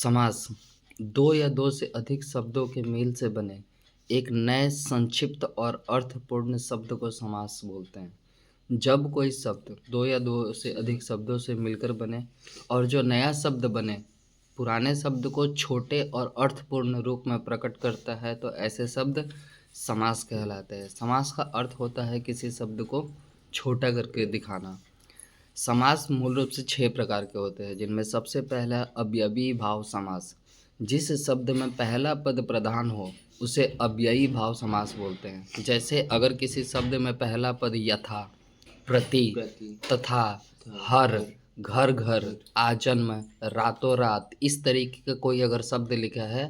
समास दो या दो से अधिक शब्दों के मेल से बने एक नए संक्षिप्त और अर्थपूर्ण शब्द को समास बोलते हैं। जब कोई शब्द दो या दो से अधिक शब्दों से मिलकर बने और जो नया शब्द बने पुराने शब्द को छोटे और अर्थपूर्ण रूप में प्रकट करता है तो ऐसे शब्द समास कहलाते हैं। समास का अर्थ होता है किसी शब्द को छोटा करके दिखाना। समास मूल रूप से 6 प्रकार के होते हैं, जिनमें सबसे पहला है अव्ययी भाव समास। जिस शब्द में पहला पद प्रधान हो उसे अव्ययी भाव समास बोलते हैं। जैसे अगर किसी शब्द में पहला पद यथा, प्रति, तथा, हर, घर घर, आजन्म, रातों रात इस तरीके का कोई अगर शब्द लिखा है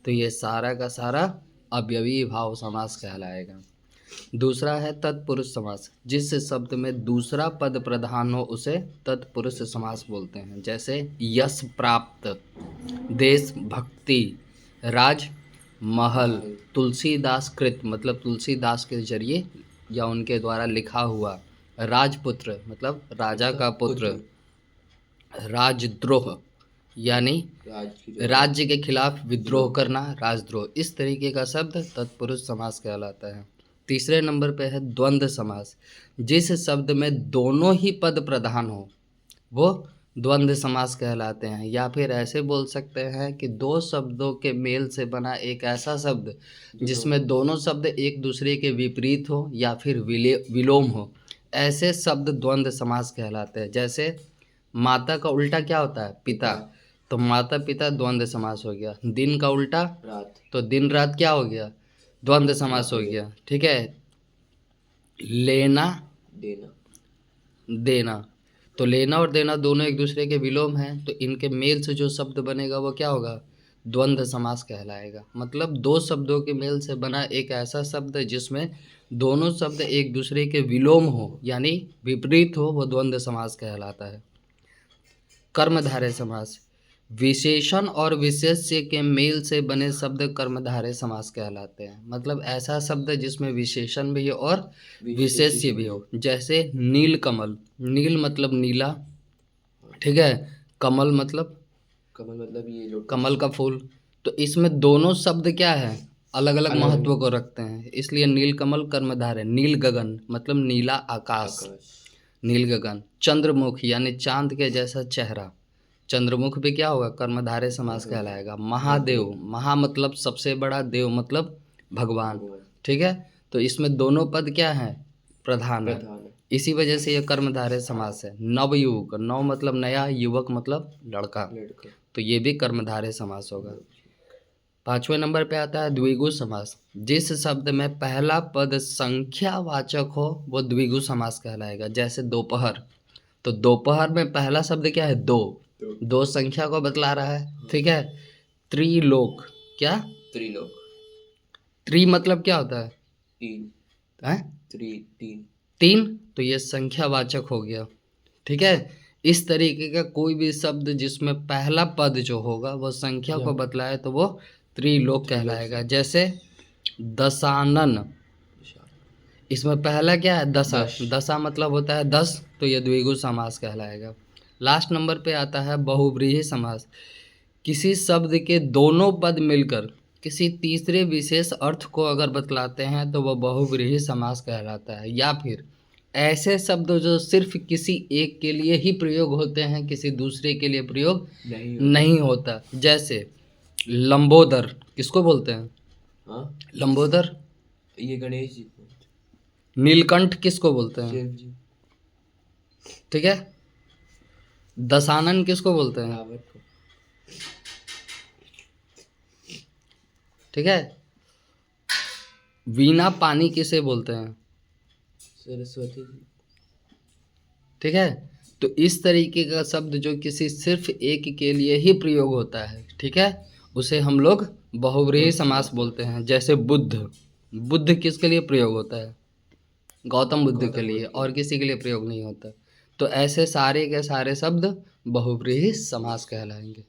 तो ये सारा का सारा अव्ययी भाव समास कहलाएगा। दूसरा है तत्पुरुष समास। जिस शब्द में दूसरा पद प्रधान हो उसे तत्पुरुष समास बोलते हैं। जैसे यश प्राप्त, देश भक्ति, राज महल, तुलसीदास कृत मतलब तुलसीदास के जरिए या उनके द्वारा लिखा हुआ, राजपुत्र मतलब राजा का पुत्र, राजद्रोह यानी राज्य के खिलाफ विद्रोह करना, राजद्रोह, इस तरीके का शब्द तत्पुरुष समास कहलाता है। तीसरे नंबर पे है द्वंद्व समास। जिस शब्द में दोनों ही पद प्रधान हो वो द्वंद्व समास कहलाते हैं। या फिर ऐसे बोल सकते हैं कि दो शब्दों के मेल से बना एक ऐसा शब्द जिसमें दोनों शब्द एक दूसरे के विपरीत हो या फिर विलोम हो, ऐसे शब्द द्वंद्व समास कहलाते हैं। जैसे माता का उल्टा क्या होता है? पिता, तो माता पिता द्वंद्व समास हो गया। दिन का उल्टा रात, तो दिन रात क्या हो गया? द्वंद्व समास हो गया। ठीक है। लेना देना, तो लेना और देना दोनों एक दूसरे के विलोम हैं, तो इनके मेल से जो शब्द बनेगा वो क्या होगा? द्वंद्व समास कहलाएगा। मतलब दो शब्दों के मेल से बना एक ऐसा शब्द जिसमें दोनों शब्द एक दूसरे के विलोम हो यानी विपरीत हो, वो द्वंद्व समास कहलाता है। कर्मधारय समास। विशेषण और विशेष्य के मेल से बने शब्द कर्मधारय समास कहलाते हैं। मतलब ऐसा शब्द जिसमें विशेषण भी हो और विशेष्य भी हो। जैसे नील कमल, नील मतलब नीला, ठीक है, कमल मतलब ये कमल का फूल। तो इसमें दोनों शब्द क्या है? अलग अलग महत्व को रखते हैं, इसलिए नील कमल कर्मधारय। नील गगन मतलब नीला आकाश, नील गगन। चंद्रमुख यानी चांद के जैसा चेहरा, चंद्रमुख भी क्या होगा? कर्मधारय समास कहलाएगा। महादेव, महा मतलब सबसे बड़ा, देव मतलब भगवान, ठीक है, तो इसमें दोनों पद क्या है? प्रधान है, इसी वजह से यह कर्मधारय समास है। नवयुवक, नव मतलब नया, युवक मतलब लड़का, तो ये भी कर्मधारय समास होगा। 5वें नंबर पे आता है द्विगु समास। जिस शब्द में पहला पद संख्यावाचक हो वो द्विगु समास कहलाएगा। जैसे दोपहर, तो दोपहर में पहला शब्द क्या है? दो संख्या को बतला रहा है, ठीक है। त्रिलोक, क्या? त्रिलोक, त्रि मतलब क्या होता है? तीन है, तीन, तो ये संख्यावाचक हो गया, ठीक है। इस तरीके का कोई भी शब्द जिसमें पहला पद जो होगा वो संख्या को बतलाए तो वो त्रिलोक कहलाएगा। जैसे दशानन, इसमें पहला क्या है? दशा, दशा मतलब होता है 10, तो ये द्विगु समास कहलाएगा। लास्ट नंबर पे आता है बहुव्रीहि समास। किसी शब्द के दोनों पद मिलकर किसी तीसरे विशेष अर्थ को अगर बतलाते हैं तो वह बहुव्रीहि समास कहलाता है। या फिर ऐसे शब्द जो सिर्फ किसी एक के लिए ही प्रयोग होते हैं, किसी दूसरे के लिए प्रयोग नहीं होता। जैसे लंबोदर, किसको बोलते हैं? हाँ? लंबोदर, ये गणेश जी। नीलकंठ किसको बोलते हैं? ठीक है। दशानन किसको बोलते हैं? ठीक है। वीणा पानी किसे बोलते हैं? सरस्वती। ठीक है। तो इस तरीके का शब्द जो किसी सिर्फ एक के लिए ही प्रयोग होता है, ठीक है, उसे हम लोग बहुव्रीहि समास बोलते हैं। जैसे बुद्ध, बुद्ध किसके लिए प्रयोग होता है? गौतम बुद्ध के लिए, और किसी के लिए प्रयोग नहीं होता। तो ऐसे सारे के सारे शब्द बहुव्रीहि समास कहलाएंगे।